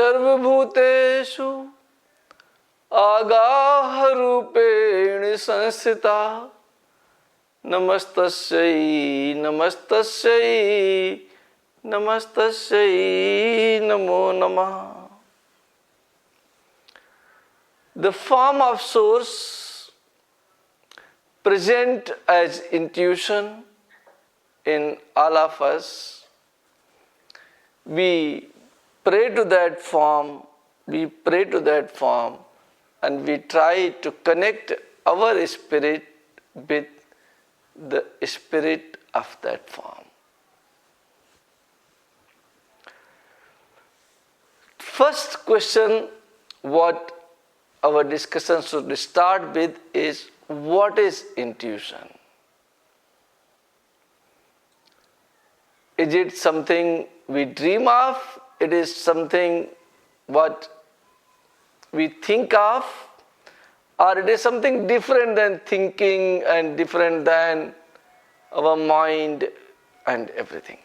सर्वभूतेषु आगाहरूपेण संस्थिता नमस्तस्यै नमस्तस्यै नमस्तस्यै नमो नमः. The form of source present as intuition in all of us. We pray to that form, and we try to connect our spirit with the spirit of that form. First question what our discussion should start with is, what is intuition? Is it something we dream of? It is something what we think of? Or it is something different than thinking and different than our mind and everything?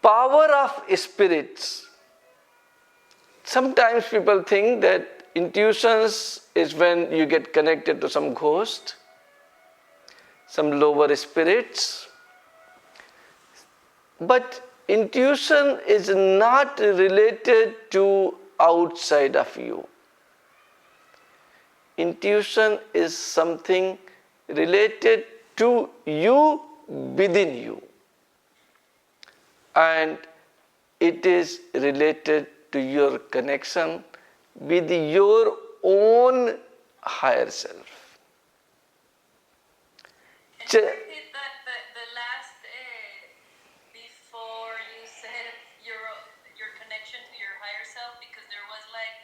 Power of spirits. Sometimes people think that intuitions is when you get connected to some ghost, some lower spirits. But intuition is not related to outside of you. Intuition is something related to you, within you. And it is related to your connection with your own higher self. Can you repeat the last before you said your connection to your higher self, because there was like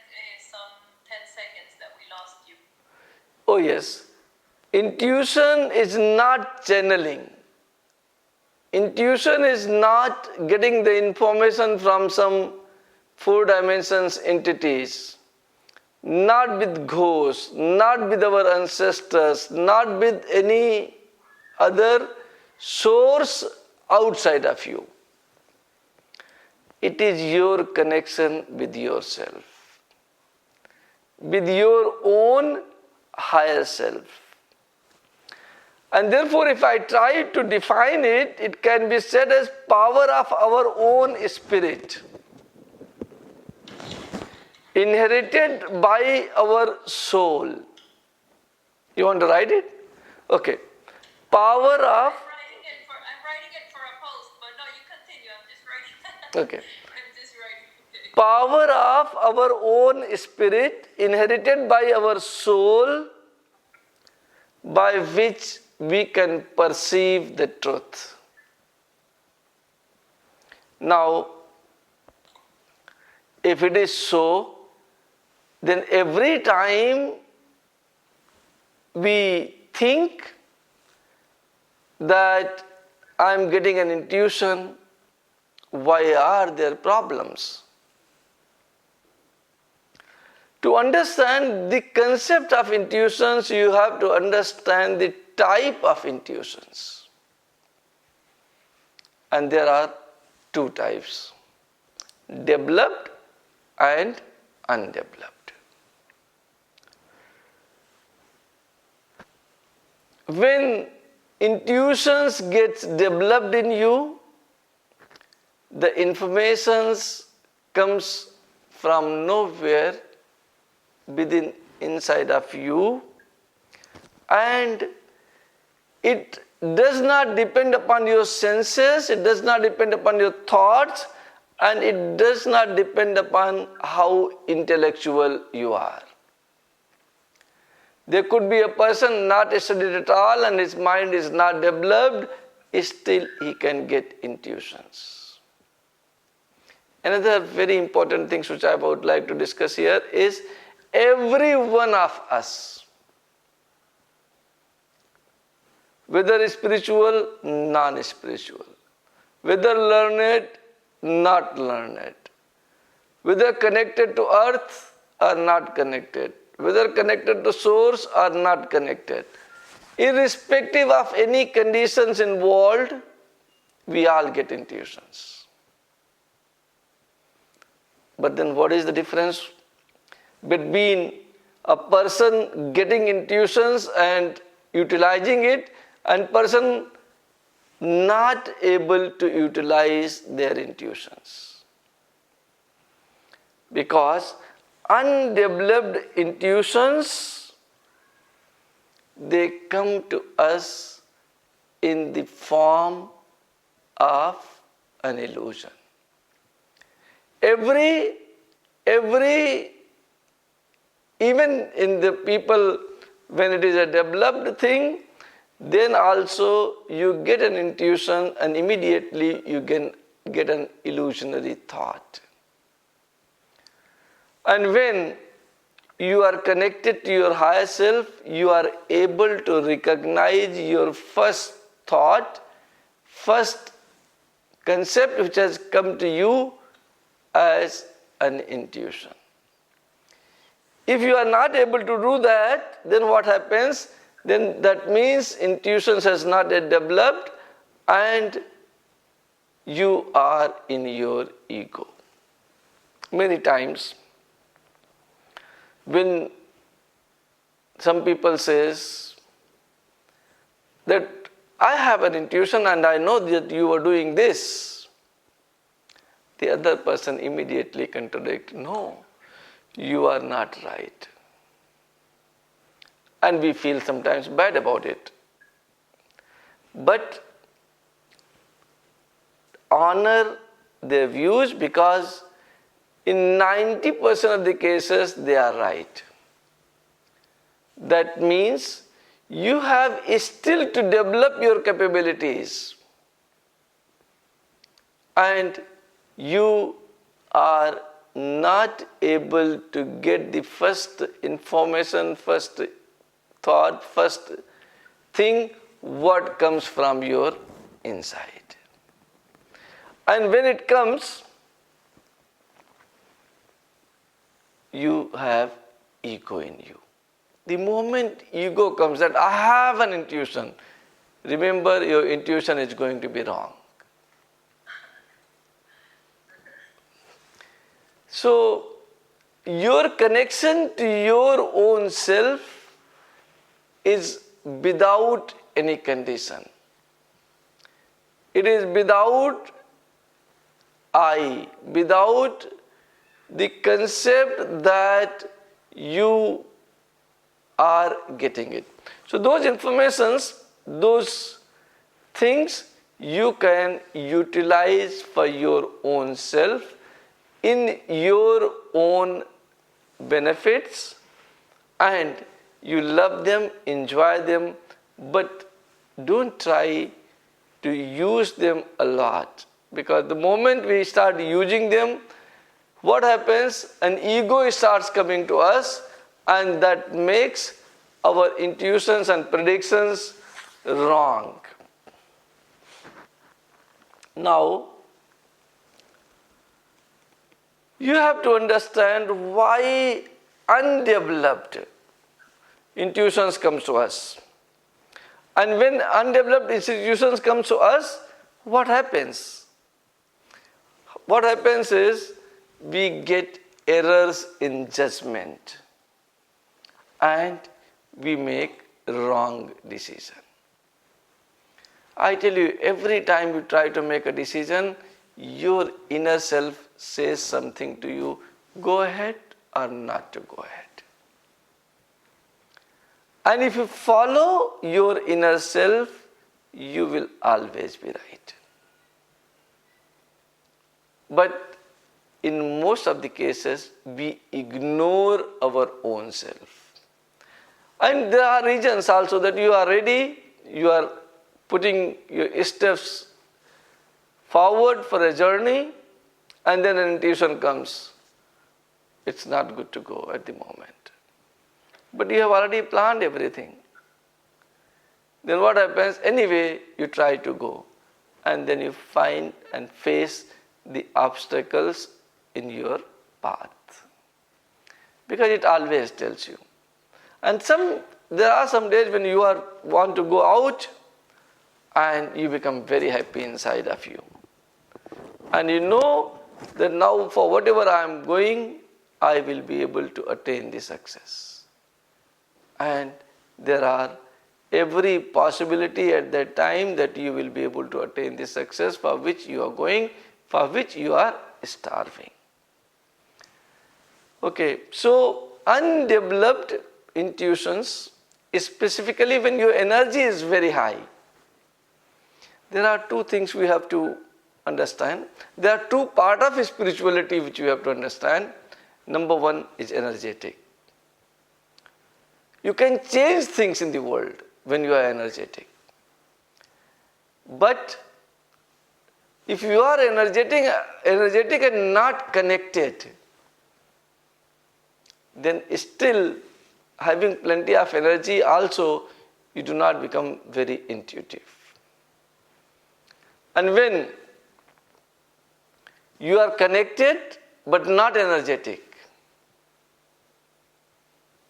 some 10 seconds that we lost you. Oh yes, intuition is not channeling. Intuition is not getting the information from some four dimensions entities, not with ghosts, not with our ancestors, not with any other source outside of you. It is your connection with yourself, with your own higher self. And therefore, if I try to define it, it can be said as power of our own spirit, inherited by our soul. You want to write it? Okay. Power of... I'm writing it for a post, but no, you continue. I'm just writing. Okay. I'm just writing. Okay. Power of our own spirit, inherited by our soul, by which we can perceive the truth. Now, if it is so, then every time we think that I am getting an intuition, why are there problems? To understand the concept of intuitions, you have to understand the type of intuitions. And there are two types: developed and undeveloped. When intuitions gets developed in you, the informations comes from nowhere within inside of you, and it does not depend upon your senses, it does not depend upon your thoughts, and it does not depend upon how intellectual you are. There could be a person not studied at all and his mind is not developed, still he can get intuitions. Another very important thing which I would like to discuss here is every one of us, whether spiritual, non-spiritual, whether learned, not learned, whether connected to earth or not connected, whether connected to source or not connected, irrespective of any conditions involved, we all get intuitions. But then what is the difference between a person getting intuitions and utilizing it and person not able to utilize their intuitions? Because undeveloped intuitions, they come to us in the form of an illusion. Every even in the people, when it is a developed thing, then also you get an intuition and immediately you can get an illusionary thought. And when you are connected to your higher self, you are able to recognize your first thought, first concept which has come to you as an intuition. If you are not able to do that, then what happens? Then that means intuition has not yet developed and you are in your ego. Many times when some people says that I have an intuition and I know that you are doing this, the other person immediately contradicts, no, you are not right. And we feel sometimes bad about it. But honor their views, because in 90% of the cases they are right. That means you have still to develop your capabilities, and you are not able to get the first information, first thought, first thing what comes from your inside. And when it comes, you have ego in you. The moment ego comes that I have an intuition, remember your intuition is going to be wrong. So your connection to your own self is without any condition. It is without I, without the concept that you are getting it. So those informations, those things you can utilize for your own self in your own benefits, and you love them, enjoy them, but don't try to use them a lot, because the moment we start using them, what happens? An ego starts coming to us, and that makes our intuitions and predictions wrong. Now, you have to understand why undeveloped intuitions comes to us. And when undeveloped institutions comes to us, what happens? What happens is we get errors in judgment and we make wrong decision. I tell you, every time you try to make a decision, your inner self says something to you, go ahead or not to go ahead. And if you follow your inner self, you will always be right. But in most of the cases, we ignore our own self. And there are reasons also that you are ready, you are putting your steps forward for a journey, and then an intuition comes. It's not good to go at the moment. But you have already planned everything. Then what happens? Anyway, you try to go, and then you find and face the obstacles in your path. Because it always tells you. And there are some days when you want to go out, and you become very happy inside of you. And you know that now for whatever I am going, I will be able to attain the success. And there are every possibility at that time that you will be able to attain the success for which you are going, for which you are starving. Okay, so undeveloped intuitions, specifically when your energy is very high, there are two things we have to understand. There are two parts of spirituality which we have to understand. Number one is energetic. You can change things in the world when you are energetic. But if you are energetic and not connected, then still having plenty of energy also, you do not become very intuitive. And when you are connected but not energetic,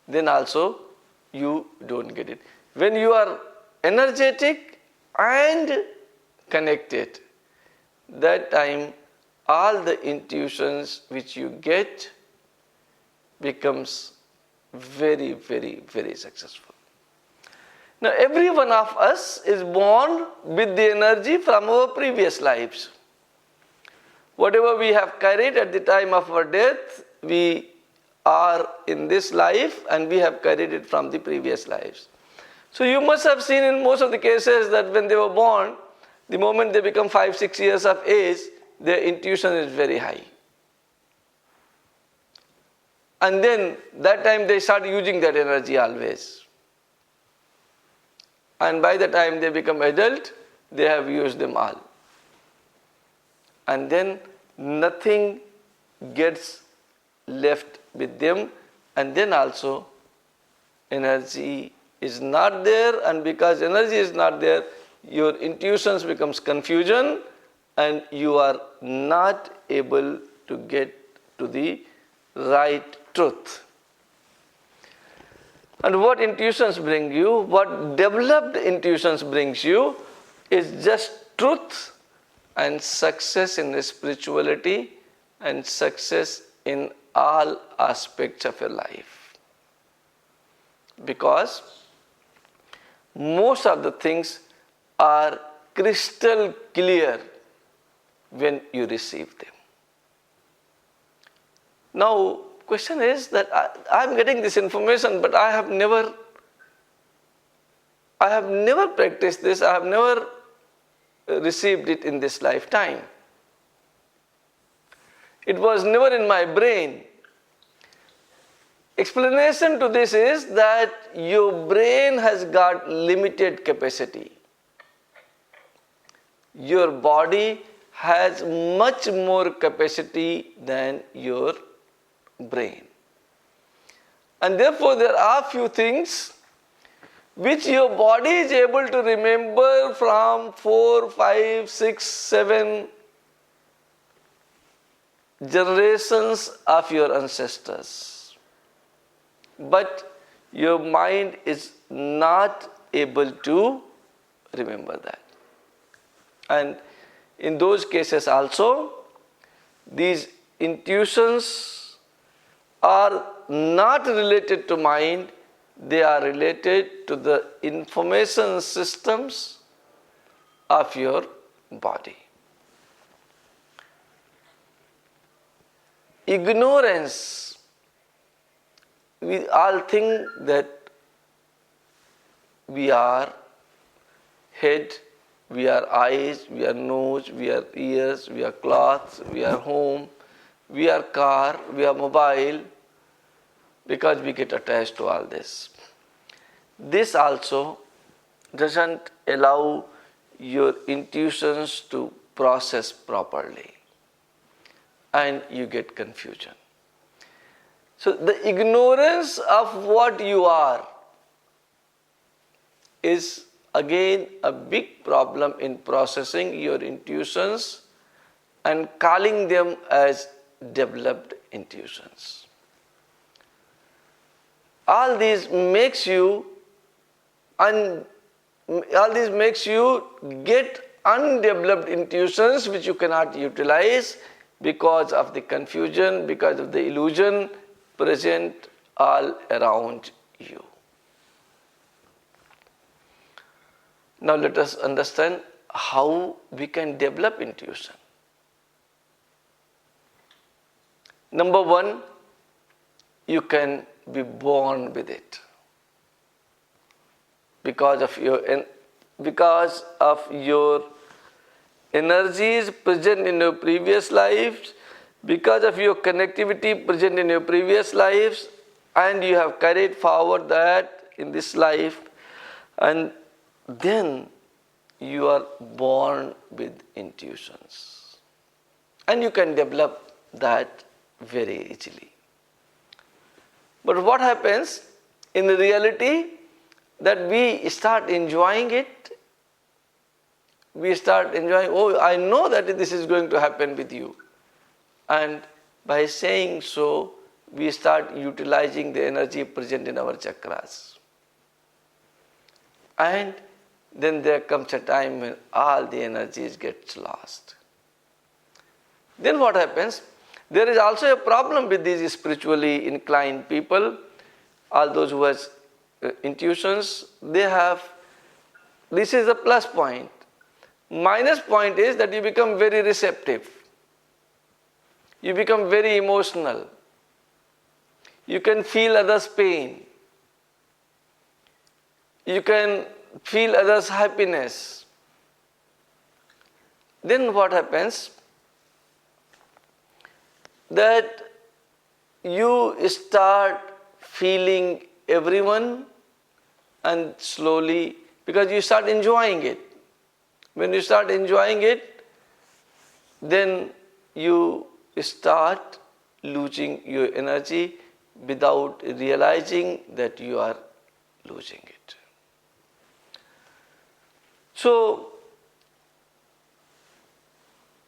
then also you don't get it. When you are energetic and connected, that time all the intuitions which you get becomes very, very, very successful. Now every one of us is born with the energy from our previous lives. Whatever we have carried at the time of our death, we are in this life and we have carried it from the previous lives. So you must have seen in most of the cases that when they were born, the moment they become 5-6 years of age, their intuition is very high. And then that time they start using that energy always. And by the time they become adult, they have used them all. And then nothing gets left with them, and then also energy is not there, and because energy is not there, your intuitions becomes confusion and you are not able to get to the right truth. And what intuitions bring you, what developed intuitions brings you, is just truth and success in spirituality and success in all aspects of your life. Because most of the things are crystal clear when you receive them. Now, question is that I am getting this information, but I have never practiced this, I have never received it in this lifetime. It was never in my brain. Explanation to this is that your brain has got limited capacity. Your body has much more capacity than your brain. And therefore there are few things which your body is able to remember from 4, 5, 6, 7 generations of your ancestors. But your mind is not able to remember that. And in those cases also, these intuitions are not related to mind, they are related to the information systems of your body. Ignorance, we all think that we are head, we are eyes, we are nose, we are ears, we are clothes, we are home, we are car, we are mobile, because we get attached to all this. This also doesn't allow your intuitions to process properly, and you get confusion. So the ignorance of what you are is again a big problem in processing your intuitions and calling them as developed intuitions. All these makes you get undeveloped intuitions which you cannot utilize because of the confusion, because of the illusion present all around you. Now let us understand how we can develop intuition. Number one, you can be born with it. Because of your energies present in your previous lives, because of your connectivity present in your previous lives, and you have carried forward that in this life, and then you are born with intuitions. And you can develop that very easily. But what happens in reality, that we start enjoying it. We start enjoying, oh, I know that this is going to happen with you. And by saying so, we start utilizing the energy present in our chakras. And then there comes a time when all the energies get lost. Then what happens? There is also a problem with these spiritually inclined people. All those who have intuitions, they have, this is a plus point. Minus point is that you become very receptive. You become very emotional. You can feel others' pain. You can feel others' happiness. Then what happens? That you start feeling everyone, and slowly, because you start enjoying it. When you start enjoying it, then you start losing your energy without realizing that you are losing it. So,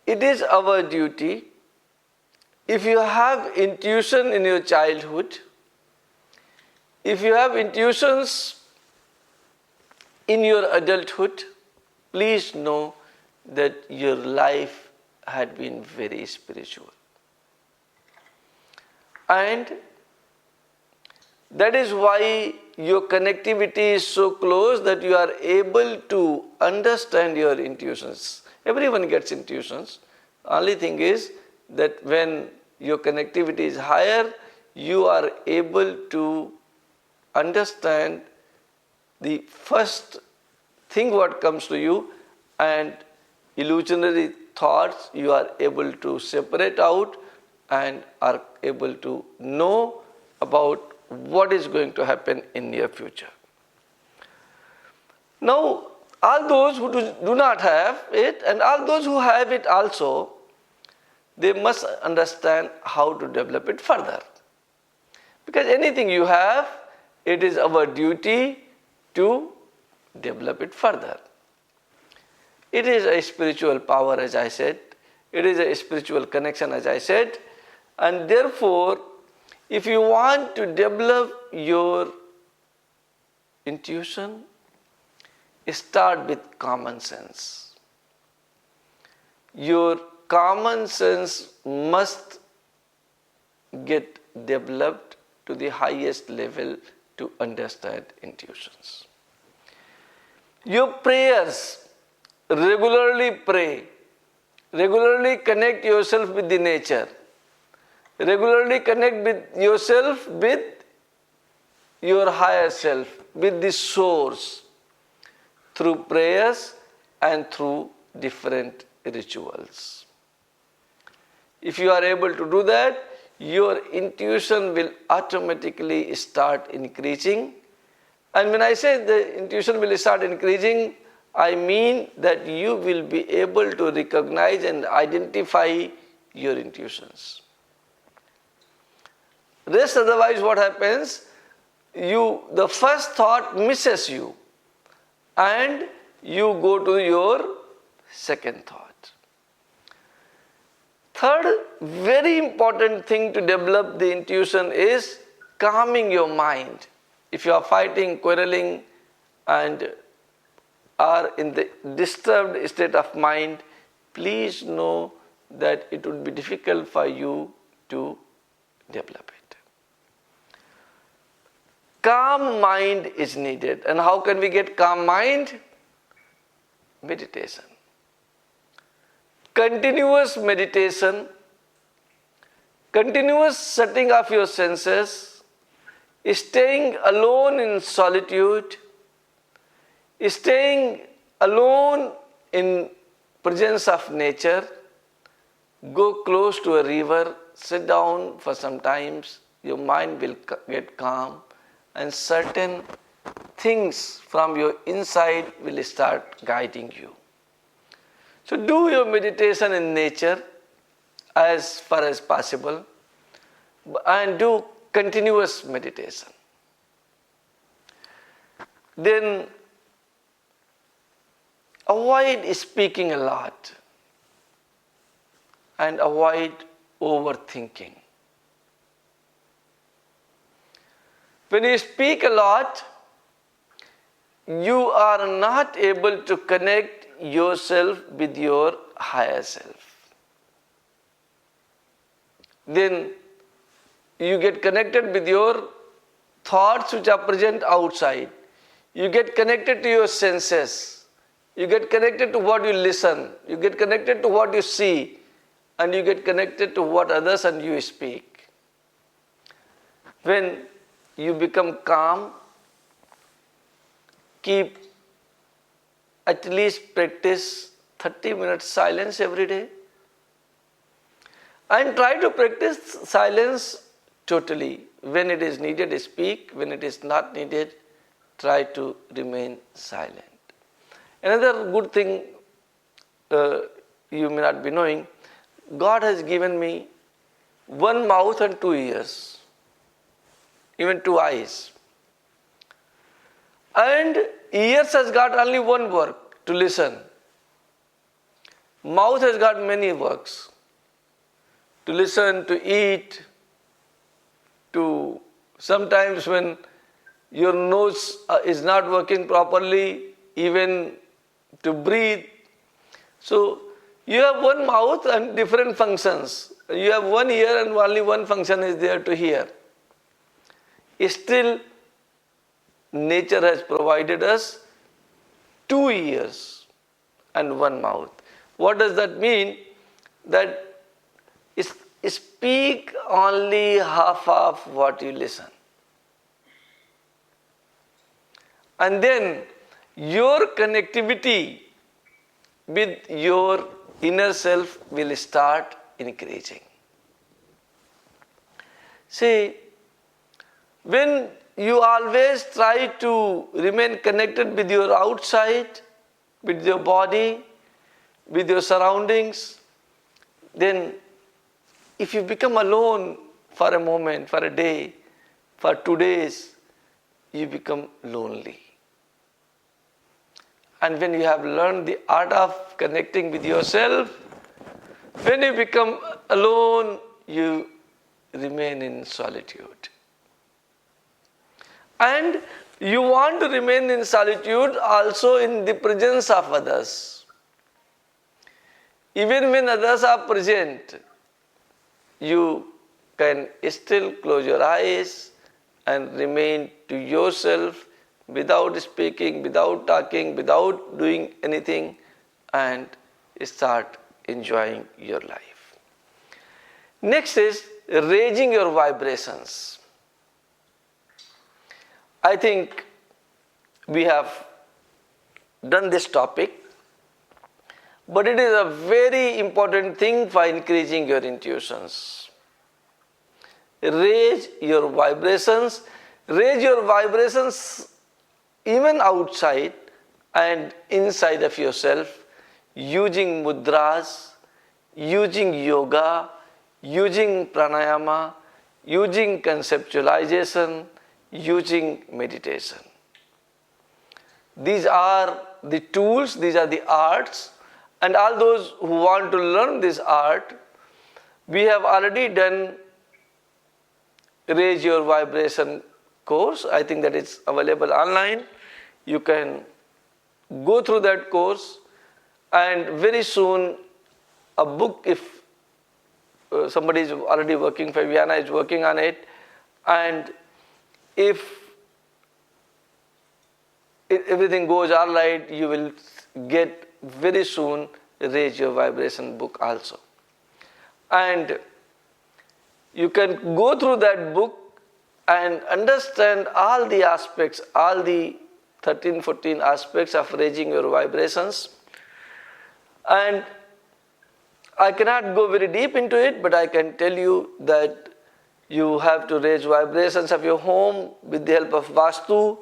it is our duty, if you have intuition in your childhood, if you have intuitions in your adulthood, please know that your life had been very spiritual. And that is why your connectivity is so close that you are able to understand your intuitions. Everyone gets intuitions. Only thing is that when your connectivity is higher, you are able to understand the first thing what comes to you, and illusionary thoughts you are able to separate out and are able to know about what is going to happen in near future. Now, all those who do not have it, and all those who have it also, they must understand how to develop it further. Because anything you have, it is our duty to develop it further. It is a spiritual power, as I said. It is a spiritual connection, as I said. And therefore, if you want to develop your intuition, start with common sense. Your common sense must get developed to the highest level to understand intuitions. Your prayers, regularly pray, regularly connect yourself with the nature, regularly connect with yourself with your higher self, with the source, through prayers and through different rituals. If you are able to do that, your intuition will automatically start increasing. And when I say the intuition will start increasing, I mean that you will be able to recognize and identify your intuitions. Rest, otherwise what happens? The first thought misses you, and you go to your second thought. Third, very important thing to develop the intuition is calming your mind. If you are fighting, quarreling, and are in the disturbed state of mind, please know that it would be difficult for you to develop it. Calm mind is needed. And how can we get calm mind? Meditation. Continuous meditation, continuous setting of your senses, staying alone in solitude, staying alone in presence of nature, go close to a river, sit down for some times, your mind will get calm and certain things from your inside will start guiding you. So do your meditation in nature as far as possible and do continuous meditation. Then avoid speaking a lot and avoid overthinking. When you speak a lot, you are not able to connect yourself with your higher self. Then you get connected with your thoughts which are present outside. You get connected to your senses. You get connected to what you listen. You get connected to what you see. And you get connected to what others and you speak. When you become calm, keep at least practice 30 minutes silence every day. And try to practice silence totally. When it is needed, speak. When it is not needed, try to remain silent. Another good thing you may not be knowing, God has given me one mouth and 2 ears, even 2 eyes. And ears has got only one work, to listen. Mouth has got many works. To listen, to eat, to sometimes when your nose is not working properly, even to breathe. So you have one mouth and different functions. You have one ear and only one function is there to hear. Still, nature has provided us 2 ears and one mouth. What does that mean? That speak only half of what you listen. And then your connectivity with your inner self will start increasing. See, when you always try to remain connected with your outside, with your body, with your surroundings, then if you become alone for a moment, for a day, for 2 days, you become lonely. And when you have learned the art of connecting with yourself, when you become alone, you remain in solitude. And you want to remain in solitude also in the presence of others. Even when others are present, you can still close your eyes and remain to yourself without speaking, without talking, without doing anything, and start enjoying your life. Next is raising your vibrations. I think we have done this topic, but it is a very important thing for increasing your intuitions. Raise your vibrations. Raise your vibrations even outside and inside of yourself using mudras, using yoga, using pranayama, using conceptualization, using meditation. These are the tools, these are the arts, and all those who want to learn this art, we have already done Raise Your Vibration course. I think that it's available online. You can go through that course, and very soon a book, if somebody is already working for Vienna, is working on it, and if everything goes all right, you will get very soon Raise Your Vibration book also. And you can go through that book and understand all the aspects, all the 13, 14 aspects of raising your vibrations. And I cannot go very deep into it, but I can tell you that you have to raise vibrations of your home with the help of Vastu,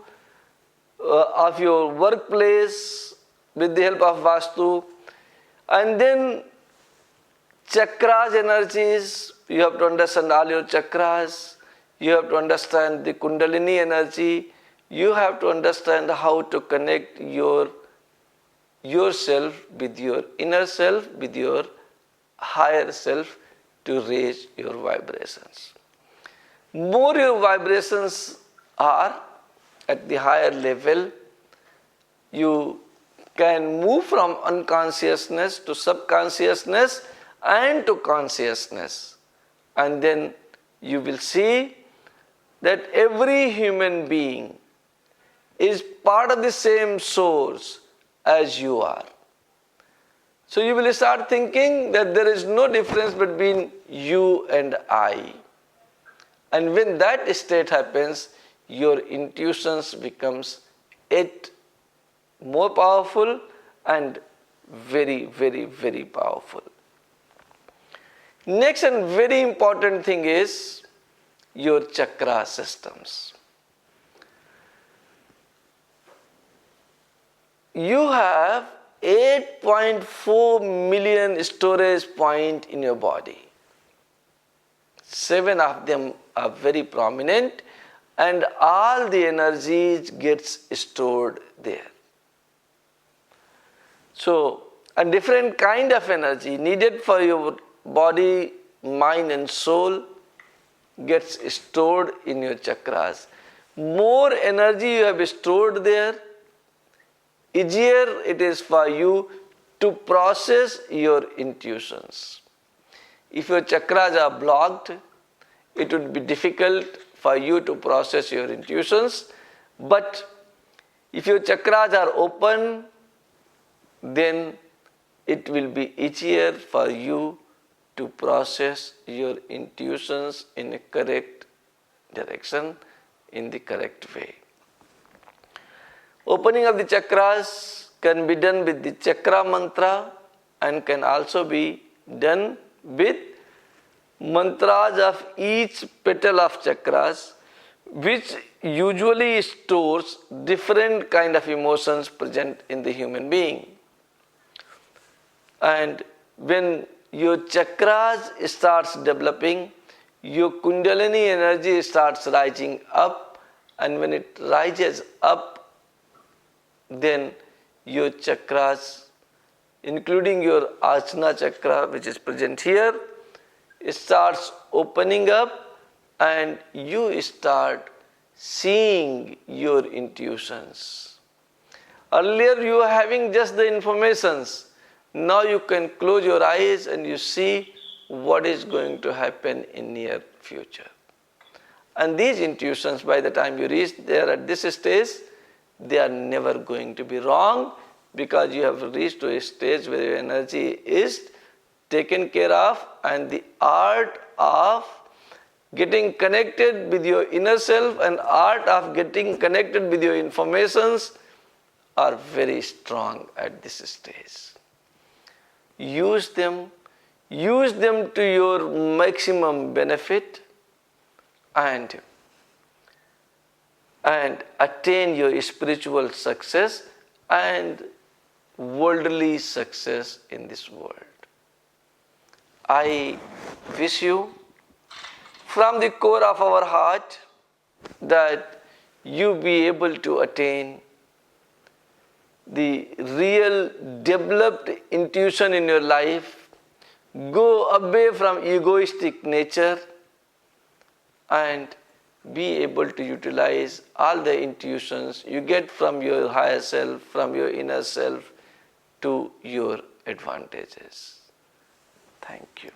of your workplace with the help of Vastu, and then chakras energies, you have to understand all your chakras, you have to understand the Kundalini energy, you have to understand how to connect yourself with your inner self, with your higher self to raise your vibrations. More your vibrations are at the higher level, you can move from unconsciousness to subconsciousness and to consciousness. And then you will see that every human being is part of the same source as you are. So you will start thinking that there is no difference between you and I. And when that state happens, your intuitions becomes yet more powerful and very, very, very powerful. Next and very important thing is your chakra systems. You have 8.4 million storage points in your body. 7 of them are very prominent, and all the energies gets stored there. So, a different kind of energy needed for your body, mind and soul gets stored in your chakras. More energy you have stored there, easier it is for you to process your intuitions. If your chakras are blocked, it would be difficult for you to process your intuitions. But if your chakras are open, then it will be easier for you to process your intuitions in a correct direction, in the correct way. Opening of the chakras can be done with the chakra mantra and can also be done with mantras of each petal of chakras, which usually stores different kind of emotions present in the human being. And when your chakras starts developing, your Kundalini energy starts rising up, and when it rises up, then your chakras, including your Ajna chakra, which is present here, it starts opening up, and you start seeing your intuitions. Earlier you were having just the informations. Now you can close your eyes and you see what is going to happen in near future. And these intuitions, by the time you reach there at this stage, they are never going to be wrong, because you have reached to a stage where your energy is taken care of, and the art of getting connected with your inner self and art of getting connected with your informations are very strong at this stage. Use them to your maximum benefit, and attain your spiritual success and worldly success in this world. I wish you from the core of our heart that you be able to attain the real developed intuition in your life, go away from egoistic nature, and be able to utilize all the intuitions you get from your higher self, from your inner self, to your advantages. Thank you.